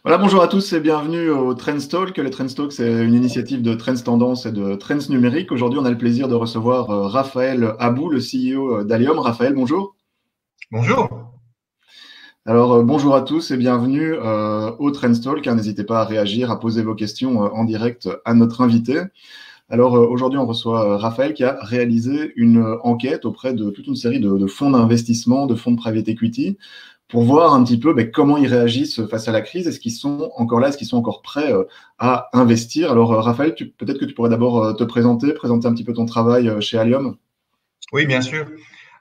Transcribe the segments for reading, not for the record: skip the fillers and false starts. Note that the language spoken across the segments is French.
Voilà, bonjour à tous et bienvenue au Trends Talk. Les Trends Talk, c'est une initiative de Trends Tendance et de Trends Numérique. Aujourd'hui, on a le plaisir de recevoir Raphaël Abou, le CEO d'Allium. Raphaël, bonjour. Bonjour. Alors, bonjour à tous et bienvenue au Trends Talk. N'hésitez pas à réagir, à poser vos questions en direct à notre invité. Alors, aujourd'hui, on reçoit Raphaël qui a réalisé une enquête auprès de toute une série de fonds d'investissement, de fonds de private equity, pour voir un petit peu comment ils réagissent face à la crise. Est-ce qu'ils sont encore là, est-ce qu'ils sont encore prêts à investir? Alors, Raphaël, peut-être que tu pourrais d'abord te présenter un petit peu ton travail chez Allium. Oui, bien sûr.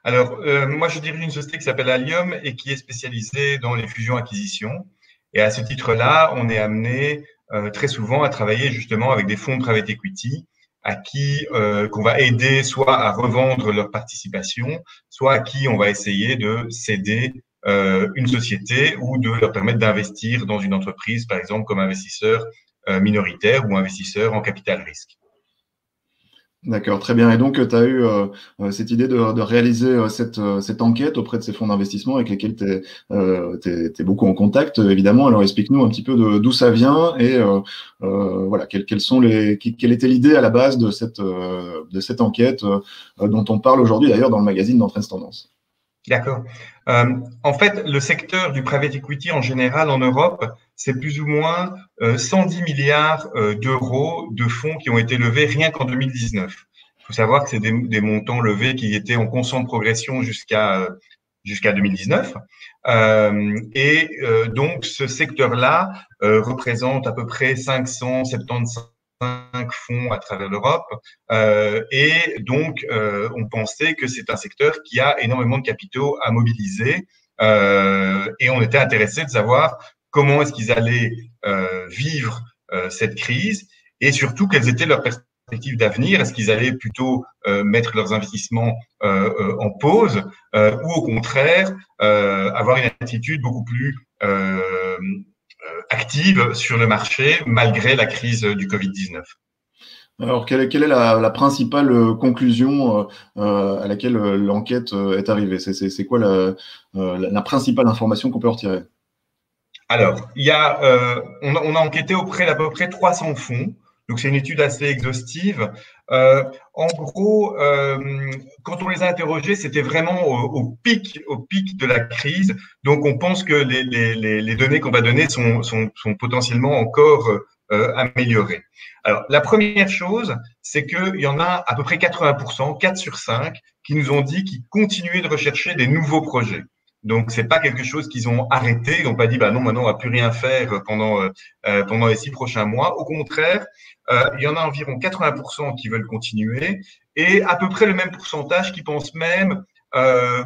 Alors, moi, je dirige une société qui s'appelle Allium et qui est spécialisée dans les fusions-acquisitions. Et à ce titre-là, on est amené très souvent à travailler justement avec des fonds de private equity à qui qu'on va aider soit à revendre leur participation, soit à qui on va essayer de céder une société ou de leur permettre d'investir dans une entreprise, par exemple, comme investisseur minoritaire ou investisseur en capital risque. D'accord, très bien. Et donc, tu as eu cette idée de réaliser cette enquête auprès de ces fonds d'investissement avec lesquels tu es beaucoup en contact, évidemment. Alors, explique-nous un petit peu d'où ça vient et voilà, quelle était l'idée à la base de cette enquête dont on parle aujourd'hui d'ailleurs dans le magazine d'Entraîne Tendance. D'accord. En fait, le secteur du private equity en général en Europe, c'est plus ou moins 110 milliards d'euros de fonds qui ont été levés rien qu'en 2019. Il faut savoir que c'est des montants levés qui étaient en constante progression jusqu'à 2019. Donc, ce secteur-là représente à peu près 575 fonds à travers l'Europe. Et donc, on pensait que c'est un secteur qui a énormément de capitaux à mobiliser. Et on était intéressé de savoir comment est-ce qu'ils allaient vivre cette crise et surtout quelles étaient leurs perspectives d'avenir. Est-ce qu'ils allaient plutôt mettre leurs investissements en pause ou au contraire avoir une attitude beaucoup plus active sur le marché malgré la crise du Covid-19. Alors, quelle est la principale conclusion à laquelle l'enquête est arrivée? C'est quoi la principale information qu'on peut retirer? Alors, on a enquêté auprès d'à peu près 300 fonds. Donc, c'est une étude assez exhaustive. En gros, quand on les a interrogés, c'était vraiment au pic de la crise. Donc, on pense que les données qu'on va donner sont potentiellement encore améliorées. Alors, la première chose, c'est qu'il y en a à peu près 80%, 4 sur 5, qui nous ont dit qu'ils continuaient de rechercher des nouveaux projets. Donc, c'est pas quelque chose qu'ils ont arrêté. Ils n'ont pas dit, bah non, maintenant, on va plus rien faire pendant les 6 prochains mois. Au contraire, il y en a environ 80% qui veulent continuer et à peu près le même pourcentage qui pensent même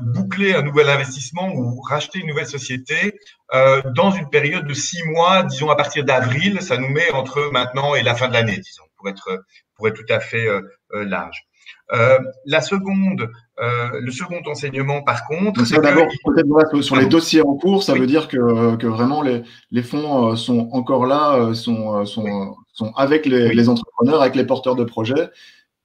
boucler un nouvel investissement ou racheter une nouvelle société dans une période de 6 mois, disons à partir d'avril. Ça nous met entre maintenant et la fin de l'année, disons, pour être tout à fait large. Le second enseignement, par contre, c'est que… D'abord, peut-être voilà, sur les dossiers en cours, ça veut dire que vraiment les fonds sont encore là, sont avec les entrepreneurs, avec les porteurs de projets,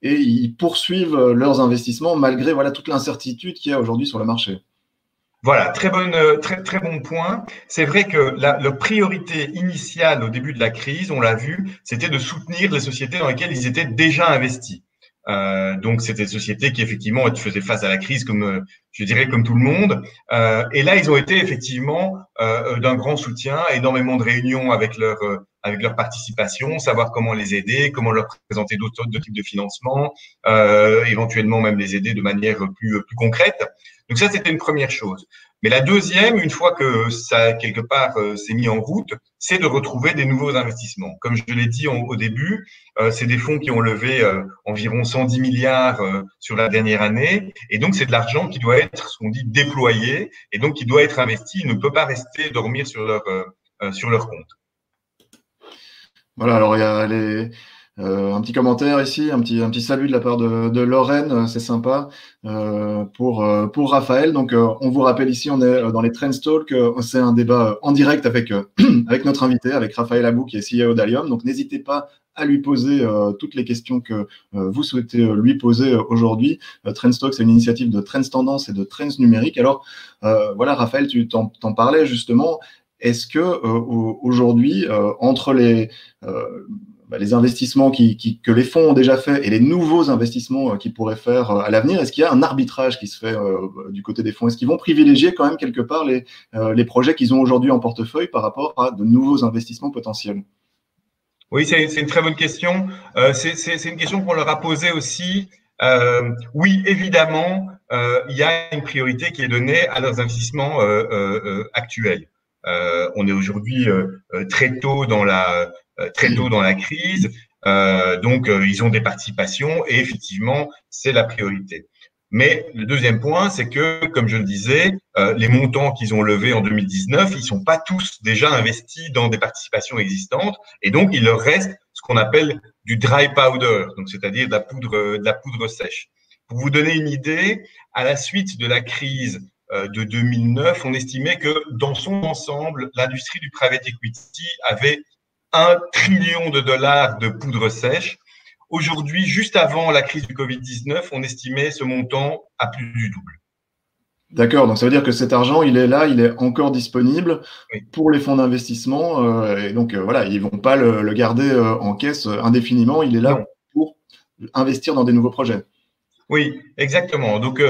et ils poursuivent leurs investissements malgré voilà, toute l'incertitude qu'il y a aujourd'hui sur le marché. Voilà, très bon point. C'est vrai que la priorité initiale au début de la crise, on l'a vu, c'était de soutenir les sociétés dans lesquelles ils étaient déjà investis. Donc, c'était des sociétés qui effectivement faisaient face à la crise comme, je dirais, comme tout le monde. Et là, ils ont été effectivement d'un grand soutien, énormément de réunions avec leur participation, savoir comment les aider, comment leur présenter d'autres types de financement, éventuellement même les aider de manière plus concrète. Donc ça, c'était une première chose. Mais la deuxième, une fois que ça, quelque part, s'est mis en route, c'est de retrouver des nouveaux investissements. Comme je l'ai dit au début, c'est des fonds qui ont levé environ 110 milliards sur la dernière année. Et donc, c'est de l'argent qui doit être, ce qu'on dit, déployé et donc qui doit être investi. Il ne peut pas rester dormir sur leur compte. Voilà, alors il y a un petit commentaire ici, un petit salut de la part de Lorraine, c'est sympa, pour Raphaël. Donc, on vous rappelle ici, on est dans les Trends Talk, c'est un débat en direct avec notre invité, avec Raphaël Abou, qui est CEO d'Allium. Donc, n'hésitez pas à lui poser toutes les questions que vous souhaitez lui poser aujourd'hui. Trends Talk, c'est une initiative de Trends Tendance et de Trends Numérique. Alors, voilà, Raphaël, tu t'en parlais justement. Est-ce que aujourd'hui, entre les investissements que les fonds ont déjà fait et les nouveaux investissements qu'ils pourraient faire à l'avenir, est-ce qu'il y a un arbitrage qui se fait du côté des fonds? Est-ce qu'ils vont privilégier quand même quelque part les projets qu'ils ont aujourd'hui en portefeuille par rapport à de nouveaux investissements potentiels? Oui, c'est une très bonne question. C'est une question qu'on leur a posée aussi. Oui, évidemment, il y a une priorité qui est donnée à leurs investissements actuels. On est aujourd'hui très tôt dans la crise, donc ils ont des participations et effectivement, c'est la priorité. Mais le deuxième point, c'est que, comme je le disais, les montants qu'ils ont levés en 2019, ils sont pas tous déjà investis dans des participations existantes, et donc il leur reste ce qu'on appelle du dry powder, donc c'est-à-dire de la poudre sèche. Pour vous donner une idée, à la suite de la crise de 2009, on estimait que dans son ensemble, l'industrie du private equity avait 1 trillion de dollars de poudre sèche. Aujourd'hui, juste avant la crise du Covid-19, on estimait ce montant à plus du double. D'accord, donc ça veut dire que cet argent, il est là, il est encore disponible Oui. pour les fonds d'investissement, et donc voilà, ils vont pas le garder en caisse indéfiniment, il est là Non. pour investir dans des nouveaux projets. Oui, exactement. Donc,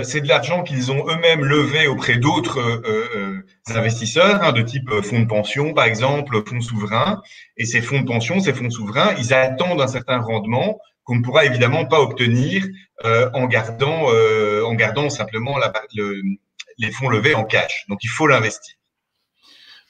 c'est de l'argent qu'ils ont eux-mêmes levé auprès d'autres investisseurs, de type fonds de pension, par exemple, fonds souverains. Et ces fonds de pension, ces fonds souverains, ils attendent un certain rendement qu'on ne pourra évidemment pas obtenir en gardant simplement les fonds levés en cash. Donc, il faut l'investir.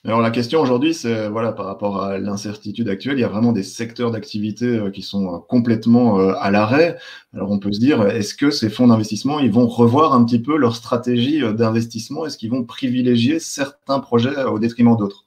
Alors la question aujourd'hui, c'est voilà, par rapport à l'incertitude actuelle, il y a vraiment des secteurs d'activité qui sont complètement à l'arrêt. Alors on peut se dire, est-ce que ces fonds d'investissement, ils vont revoir un petit peu leur stratégie d'investissement? Est-ce qu'ils vont privilégier certains projets au détriment d'autres?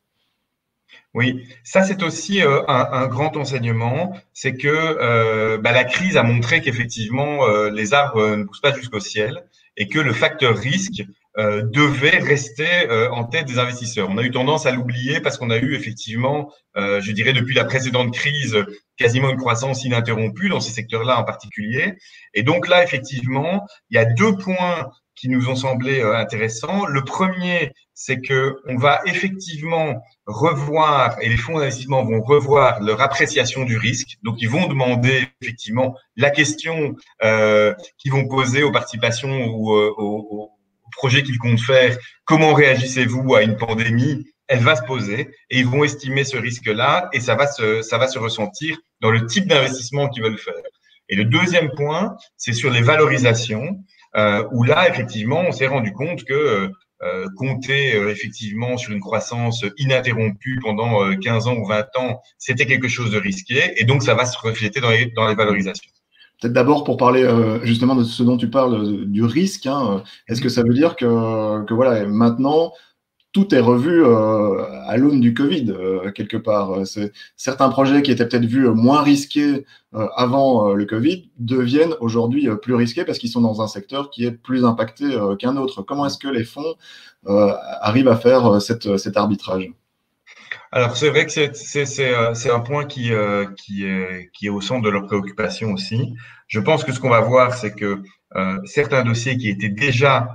Oui, ça c'est aussi un grand enseignement, c'est que la crise a montré qu'effectivement les arbres ne poussent pas jusqu'au ciel et que le facteur risque devait rester en tête des investisseurs. On a eu tendance à l'oublier parce qu'on a eu effectivement, je dirais depuis la précédente crise, quasiment une croissance ininterrompue dans ces secteurs-là en particulier. Et donc là, effectivement, il y a 2 points qui nous ont semblé intéressants. Le premier, c'est que on va effectivement revoir, et les fonds d'investissement vont revoir leur appréciation du risque. Donc, ils vont demander effectivement la question qu'ils vont poser aux participations ou aux projets qu'ils comptent faire. Comment réagissez-vous à une pandémie? Elle va se poser et ils vont estimer ce risque-là et ça va se ressentir dans le type d'investissement qu'ils veulent faire. Et le deuxième point, c'est sur les valorisations, où là, effectivement, on s'est rendu compte que compter effectivement sur une croissance ininterrompue pendant 15 ans ou 20 ans, c'était quelque chose de risqué et donc ça va se refléter dans les valorisations. Peut-être d'abord pour parler justement de ce dont tu parles, du risque, hein, est-ce que ça veut dire que voilà, maintenant, tout est revu à l'aune du Covid, quelque part. Certains projets qui étaient peut-être vus moins risqués avant le Covid deviennent aujourd'hui plus risqués parce qu'ils sont dans un secteur qui est plus impacté qu'un autre. Comment est-ce que les fonds arrivent à faire cet arbitrage? Alors, c'est vrai que c'est un point qui est au centre de leurs préoccupations aussi. Je pense que ce qu'on va voir, c'est que certains dossiers qui étaient déjà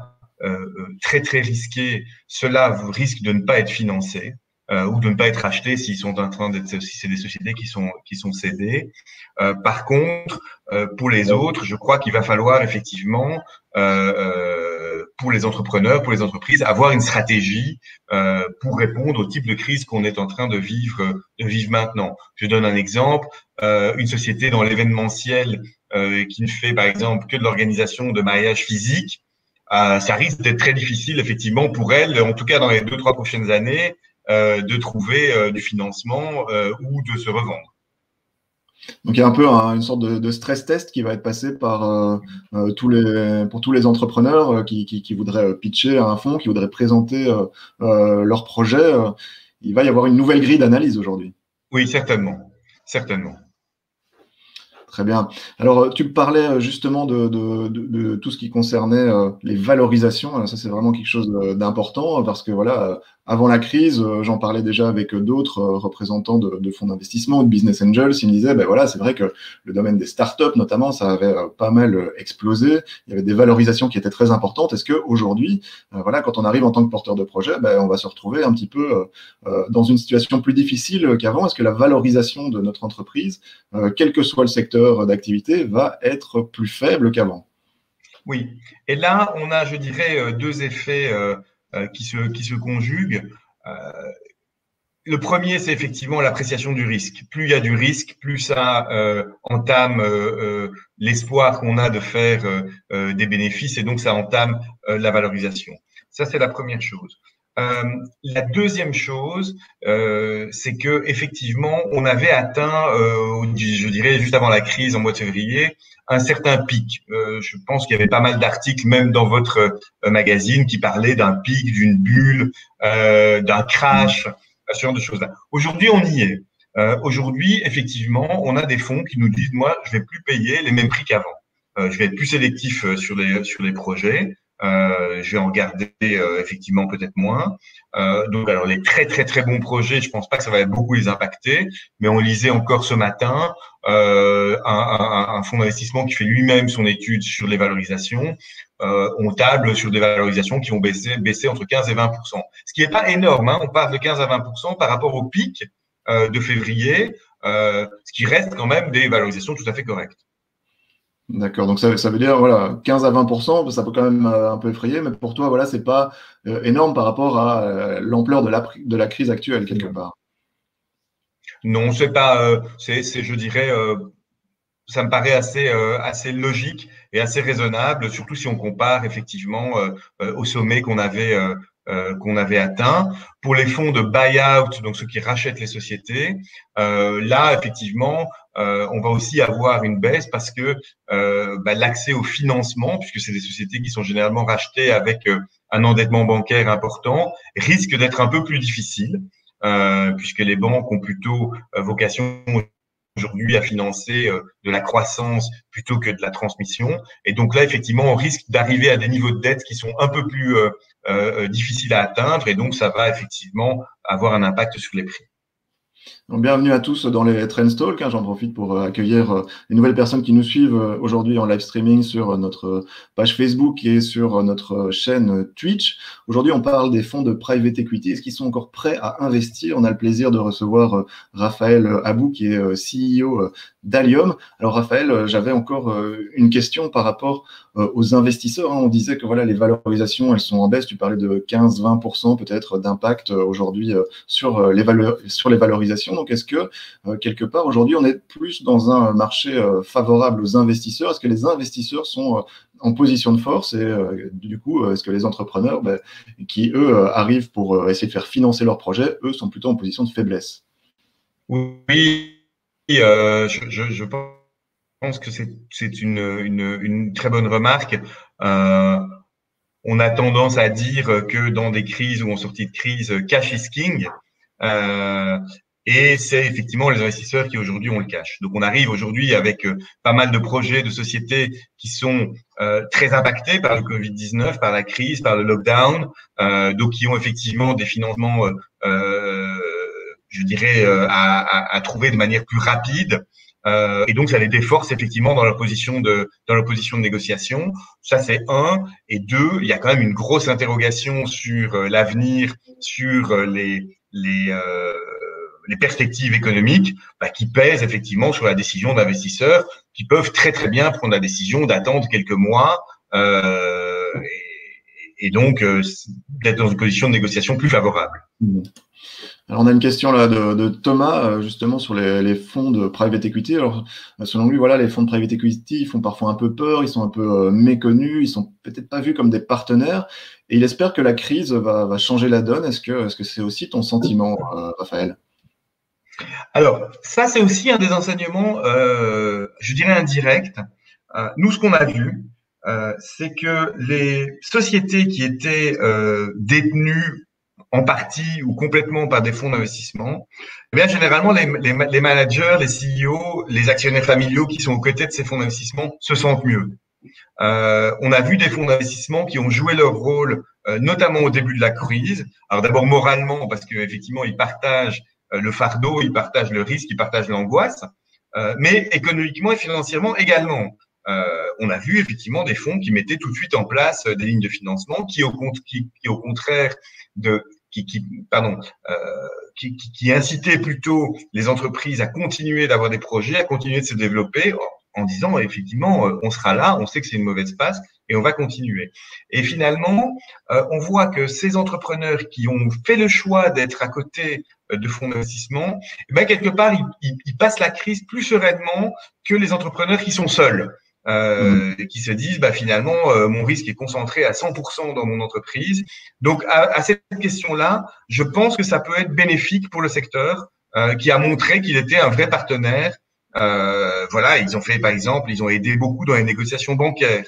très, très risqués, ceux-là risquent de ne pas être financés ou de ne pas être achetés s'ils sont en train si c'est des sociétés qui sont cédées. Par contre, pour les autres, je crois qu'il va falloir effectivement pour les entrepreneurs, pour les entreprises, avoir une stratégie pour répondre au type de crise qu'on est en train de vivre maintenant. Je donne un exemple, une société dans l'événementiel qui ne fait par exemple que de l'organisation de mariages physiques, ça risque d'être très difficile effectivement pour elle, en tout cas dans les 2-3 prochaines années, de trouver du financement ou de se revendre. Donc il y a un peu une sorte de stress test qui va être passé par pour tous les entrepreneurs qui voudraient pitcher à un fonds, qui voudraient présenter leur projet. Il va y avoir une nouvelle grille d'analyse aujourd'hui. Oui, certainement, certainement. Très bien. Alors, tu parlais justement de tout ce qui concernait les valorisations. Alors, ça, c'est vraiment quelque chose d'important parce que voilà, avant la crise, j'en parlais déjà avec d'autres représentants de fonds d'investissement ou de business angels. Ils me disaient, ben voilà, c'est vrai que le domaine des startups, notamment, ça avait pas mal explosé. Il y avait des valorisations qui étaient très importantes. Est-ce qu'aujourd'hui, voilà, quand on arrive en tant que porteur de projet, ben, on va se retrouver un petit peu dans une situation plus difficile qu'avant? Est-ce que la valorisation de notre entreprise, quel que soit le secteur d'activité, va être plus faible qu'avant? Oui. Et là, on a, je dirais, deux effets qui se conjuguent. Euh, Le premier, c'est effectivement l'appréciation du risque. Plus il y a du risque, plus ça entame l'espoir qu'on a de faire des bénéfices et donc ça entame la valorisation. Ça, c'est la première chose. La deuxième chose, c'est que effectivement, on avait atteint, je dirais juste avant la crise en mois de février, un certain pic. Je pense qu'il y avait pas mal d'articles, même dans votre magazine, qui parlaient d'un pic, d'une bulle, d'un crash, ce genre de choses-là. Aujourd'hui, on y est. Aujourd'hui, effectivement, on a des fonds qui nous disent, moi, je vais plus payer les mêmes prix qu'avant. Je vais être plus sélectif sur les projets. Je vais en garder effectivement peut-être moins. Donc, alors les très très très bons projets, je pense pas que ça va beaucoup les impacter, mais on lisait encore ce matin un fonds d'investissement qui fait lui-même son étude sur les valorisations. On table sur des valorisations qui ont baissé entre 15 et 20 ce qui n'est pas énorme. Hein. On parle de 15 à 20 par rapport au pic de février, ce qui reste quand même des valorisations tout à fait correctes. D'accord, donc ça veut dire voilà, 15 à 20%, ça peut quand même un peu effrayer, mais pour toi, voilà, c'est pas énorme par rapport à l'ampleur de la crise actuelle, quelque part. Non, c'est pas, je dirais, ça me paraît assez logique et assez raisonnable, surtout si on compare effectivement au sommet qu'on avait atteint. Pour les fonds de buy-out, donc ceux qui rachètent les sociétés, là effectivement, on va aussi avoir une baisse parce que l'accès au financement, puisque c'est des sociétés qui sont généralement rachetées avec un endettement bancaire important, risque d'être un peu plus difficile. Puisque les banques ont plutôt vocation aujourd'hui à financer de la croissance plutôt que de la transmission. Et donc là, effectivement, on risque d'arriver à des niveaux de dette qui sont un peu plus difficiles à atteindre. Et donc, ça va effectivement avoir un impact sur les prix. Donc, bienvenue à tous dans les Trends Talk. Hein. J'en profite pour accueillir les nouvelles personnes qui nous suivent aujourd'hui en live streaming sur notre page Facebook et sur notre chaîne Twitch. Aujourd'hui, on parle des fonds de private equity. Est-ce qu'ils sont encore prêts à investir? On a le plaisir de recevoir Raphaël Abou, qui est CEO d'Allium. Alors, Raphaël, j'avais encore une question par rapport aux investisseurs. Hein. On disait que voilà, les valorisations, elles sont en baisse. Tu parlais de 15-20% peut-être d'impact aujourd'hui sur les valorisations. Donc, est-ce que, quelque part, aujourd'hui, on est plus dans un marché favorable aux investisseurs? Est-ce que les investisseurs sont en position de force? Et du coup, est-ce que les entrepreneurs, qui, eux, arrivent pour essayer de faire financer leurs projets, eux, sont plutôt en position de faiblesse? Oui, je pense que c'est une très bonne remarque. On a tendance à dire que dans des crises ou en sortie de crise, cash is king. Et c'est effectivement les investisseurs qui aujourd'hui ont le cash. Donc on arrive aujourd'hui avec pas mal de projets de sociétés qui sont très impactés par le Covid-19, par la crise, par le lockdown, donc qui ont effectivement des financements, je dirais, à trouver de manière plus rapide. Et donc ça les déforce effectivement dans leur position de négociation. Ça c'est un. Et deux, il y a quand même une grosse interrogation sur l'avenir, sur les perspectives économiques qui pèsent effectivement sur la décision d'investisseurs qui peuvent très très bien prendre la décision d'attendre quelques mois et donc d'être dans une position de négociation plus favorable. Alors, on a une question là de Thomas, justement, sur les fonds de private equity. Alors, selon lui, voilà, les fonds de private equity, ils font parfois un peu peur, ils sont un peu méconnus, ils sont peut-être pas vus comme des partenaires. Et il espère que la crise va changer la donne. Est-ce que c'est aussi ton sentiment, Raphaël? Alors, ça, c'est aussi un des enseignements, je dirais indirects. Nous, ce qu'on a vu, c'est que les sociétés qui étaient détenues en partie ou complètement par des fonds d'investissement, eh bien, généralement, les managers, les CEO, les actionnaires familiaux qui sont aux côtés de ces fonds d'investissement se sentent mieux. On a vu des fonds d'investissement qui ont joué leur rôle, notamment au début de la crise. Alors d'abord moralement, parce qu'effectivement, ils partagent le fardeau, ils partagent le risque, ils partagent l'angoisse, mais économiquement et financièrement également. On a vu effectivement des fonds qui mettaient tout de suite en place des lignes de financement qui au contraire qui incitaient plutôt les entreprises à continuer d'avoir des projets, à continuer de se développer en disant effectivement on sera là, on sait que c'est une mauvaise passe et on va continuer. Et finalement, on voit que ces entrepreneurs qui ont fait le choix d'être à côté de fonds d'investissement, eh bien, quelque part, ils passent la crise plus sereinement que les entrepreneurs qui sont seuls. Qui se disent finalement mon risque est concentré à 100% dans mon entreprise. Donc à cette question-là, je pense que ça peut être bénéfique pour le secteur qui a montré qu'il était un vrai partenaire. Voilà, ils ont fait par exemple, ils ont aidé beaucoup dans les négociations bancaires.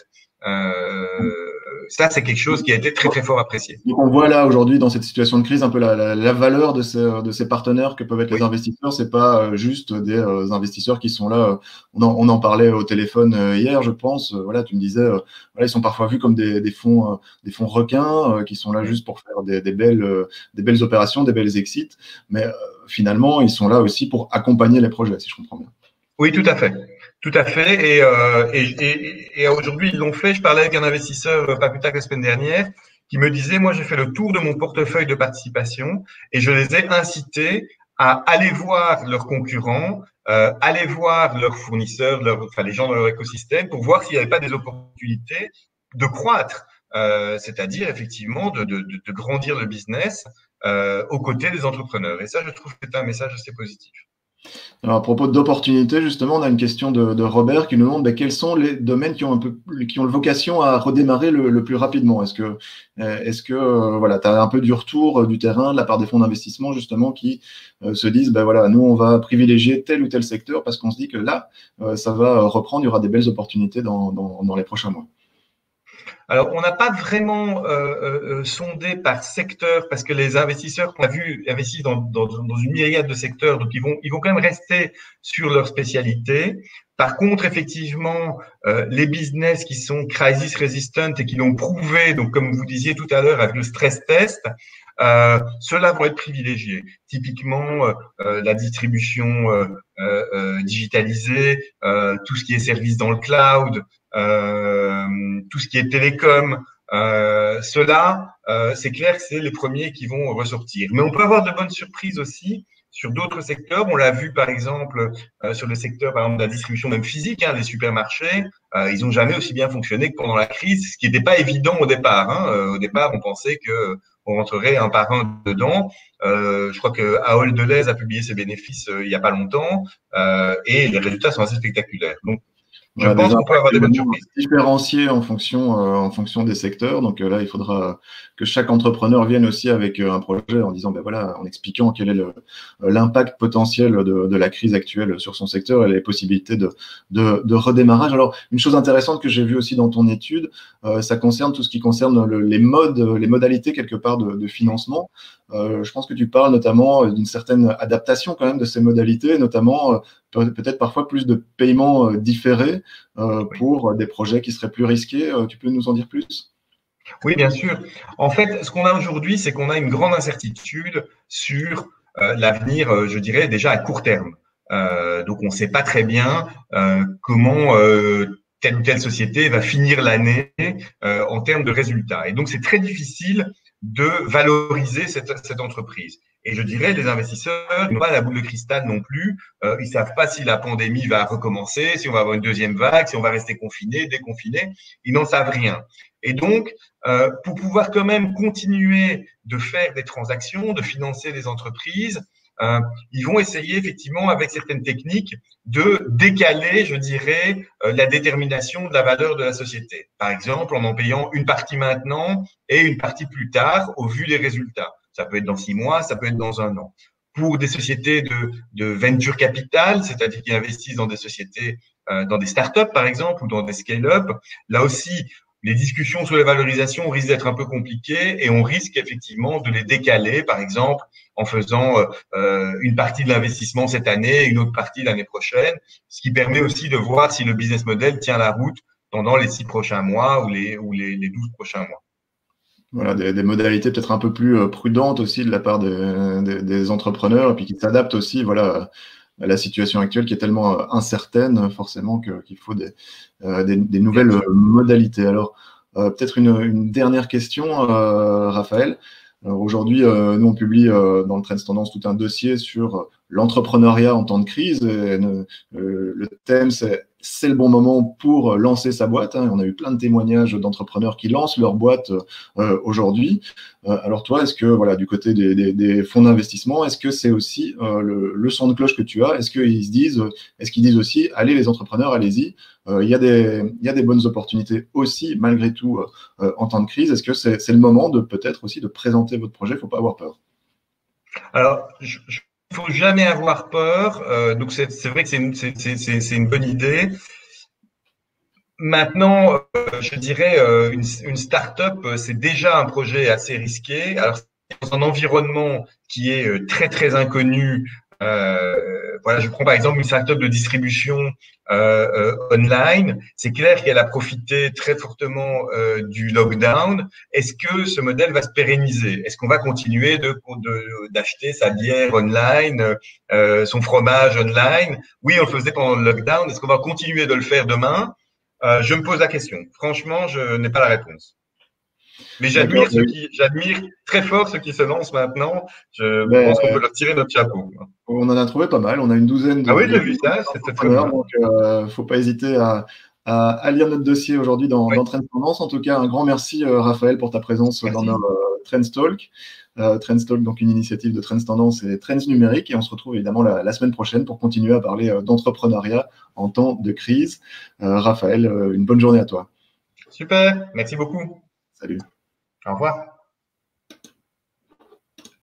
Ça, c'est quelque chose qui a été très très fort apprécié. Donc on voit là aujourd'hui dans cette situation de crise un peu la valeur de ces partenaires que peuvent être les investisseurs. C'est pas juste des investisseurs qui sont là. On en parlait au téléphone hier, je pense. Voilà, tu me disais, voilà, ils sont parfois vus comme des fonds requins qui sont là juste pour faire des belles opérations, des belles exits. Mais finalement, ils sont là aussi pour accompagner les projets, si je comprends bien. Oui, tout à fait. Tout à fait. Et aujourd'hui, ils l'ont fait. Je parlais avec un investisseur pas plus tard que la semaine dernière qui me disait, moi, j'ai fait le tour de mon portefeuille de participation et je les ai incités à aller voir leurs concurrents, aller voir leurs fournisseurs, les gens dans leur écosystème pour voir s'il n'y avait pas des opportunités de croître, c'est-à-dire effectivement de grandir le business aux côtés des entrepreneurs. Et ça, je trouve que c'est un message assez positif. Alors, à propos d'opportunités, justement, on a une question de Robert qui nous demande quels sont les domaines qui ont le vocation à redémarrer le plus rapidement. Est-ce que voilà, tu as un peu du retour du terrain de la part des fonds d'investissement justement qui se disent voilà, nous on va privilégier tel ou tel secteur parce qu'on se dit que là ça va reprendre, il y aura des belles opportunités dans les prochains mois. Alors, on n'a pas vraiment sondé par secteur parce que les investisseurs qu'on a vus investissent dans une myriade de secteurs, donc ils vont quand même rester sur leur spécialité. Par contre, effectivement, les business qui sont crisis resistant et qui l'ont prouvé, donc comme vous disiez tout à l'heure avec le stress test, ceux-là vont être privilégiés. Typiquement, la distribution digitalisée, tout ce qui est service dans le cloud, tout ce qui est télécom, ceux-là, c'est clair que c'est les premiers qui vont ressortir. Mais on peut avoir de bonnes surprises aussi sur d'autres secteurs. On l'a vu par exemple sur le secteur par exemple, de la distribution même physique, les supermarchés, ils n'ont jamais aussi bien fonctionné que pendant la crise, ce qui n'était pas évident au départ. Au départ, on pensait que on rentrerait un par un dedans. Je crois que Ahold Delhaize a publié ses bénéfices il n'y a pas longtemps et les résultats sont assez spectaculaires. Donc, je pense qu'on peut avoir des bonnes surprises. Différenciés en fonction des secteurs. Donc là, il faudra que chaque entrepreneur vienne aussi avec un projet en disant, voilà, en expliquant quel est l'impact potentiel de la crise actuelle sur son secteur et les possibilités de redémarrage. Alors, une chose intéressante que j'ai vue aussi dans ton étude, ça concerne tout ce qui concerne les modalités quelque part de financement. Je pense que tu parles notamment d'une certaine adaptation quand même de ces modalités, notamment peut-être parfois plus de paiements différés pour des projets qui seraient plus risqués. Tu peux nous en dire plus ? Oui, bien sûr. En fait, ce qu'on a aujourd'hui, c'est qu'on a une grande incertitude sur l'avenir, je dirais, déjà à court terme. Donc, on ne sait pas très bien comment telle ou telle société va finir l'année en termes de résultats. Et donc, c'est très difficile de valoriser cette entreprise. Et je dirais, les investisseurs n'ont pas la boule de cristal non plus. Ils savent pas si la pandémie va recommencer, si on va avoir une deuxième vague, si on va rester confiné, déconfiné. Ils n'en savent rien. Et donc, pour pouvoir quand même continuer de faire des transactions, de financer des entreprises, ils vont essayer effectivement avec certaines techniques de décaler, je dirais, la détermination de la valeur de la société. Par exemple, en payant une partie maintenant et une partie plus tard au vu des résultats. Ça peut être dans 6 mois, ça peut être dans 1 an. Pour des sociétés de venture capital, c'est-à-dire qui investissent dans des sociétés, dans des startups par exemple, ou dans des scale-up, là aussi, les discussions sur les valorisations risquent d'être un peu compliquées et on risque effectivement de les décaler, par exemple, en faisant une partie de l'investissement cette année et une autre partie l'année prochaine, ce qui permet aussi de voir si le business model tient la route pendant les 6 prochains mois ou les 12 prochains mois. Voilà, des modalités peut-être un peu plus prudentes aussi de la part des entrepreneurs et puis qui s'adaptent aussi voilà, à la situation actuelle qui est tellement incertaine forcément qu'il faut des nouvelles modalités. Alors, peut-être une dernière question, Raphaël. Aujourd'hui, nous, on publie dans le Trends Tendance tout un dossier sur l'entrepreneuriat en temps de crise. Et, le thème, c'est le bon moment pour lancer sa boîte. Hein. On a eu plein de témoignages d'entrepreneurs qui lancent leur boîte aujourd'hui. Alors toi, est-ce que, voilà, du côté des fonds d'investissement, est-ce que c'est aussi le son de cloche que tu as? Est-ce qu'ils disent aussi, allez les entrepreneurs, allez-y, il y a des bonnes opportunités aussi, malgré tout, en temps de crise. Est-ce que c'est le moment de peut-être aussi de présenter votre projet? Il ne faut pas avoir peur. Alors, il ne faut jamais avoir peur. Donc, c'est vrai que c'est une bonne idée. Maintenant, je dirais, une start-up, c'est déjà un projet assez risqué. Alors, dans un environnement qui est très, très inconnu, voilà, je prends par exemple une start-up de distribution online. C'est clair qu'elle a profité très fortement du lockdown. Est-ce que ce modèle va se pérenniser? Est-ce qu'on va continuer d'acheter sa bière online, son fromage online? Oui, on le faisait pendant le lockdown. Est-ce qu'on va continuer de le faire demain? Je me pose la question. Franchement, je n'ai pas la réponse. Mais j'admire très fort ceux qui se lancent maintenant. Je pense qu'on peut leur tirer notre chapeau. On en a trouvé pas mal. On a une douzaine de. Ah oui, j'ai vu ça. C'était très bien. Donc, faut pas hésiter à lire notre dossier aujourd'hui dans Trends Tendance. En tout cas, un grand merci, Raphaël, pour ta présence dans notre Trends Talk. Trends Talk, donc une initiative de Trends Tendance et Trends Numérique. Et on se retrouve évidemment la semaine prochaine pour continuer à parler d'entrepreneuriat en temps de crise. Raphaël, une bonne journée à toi. Super, merci beaucoup. Salut. Au revoir.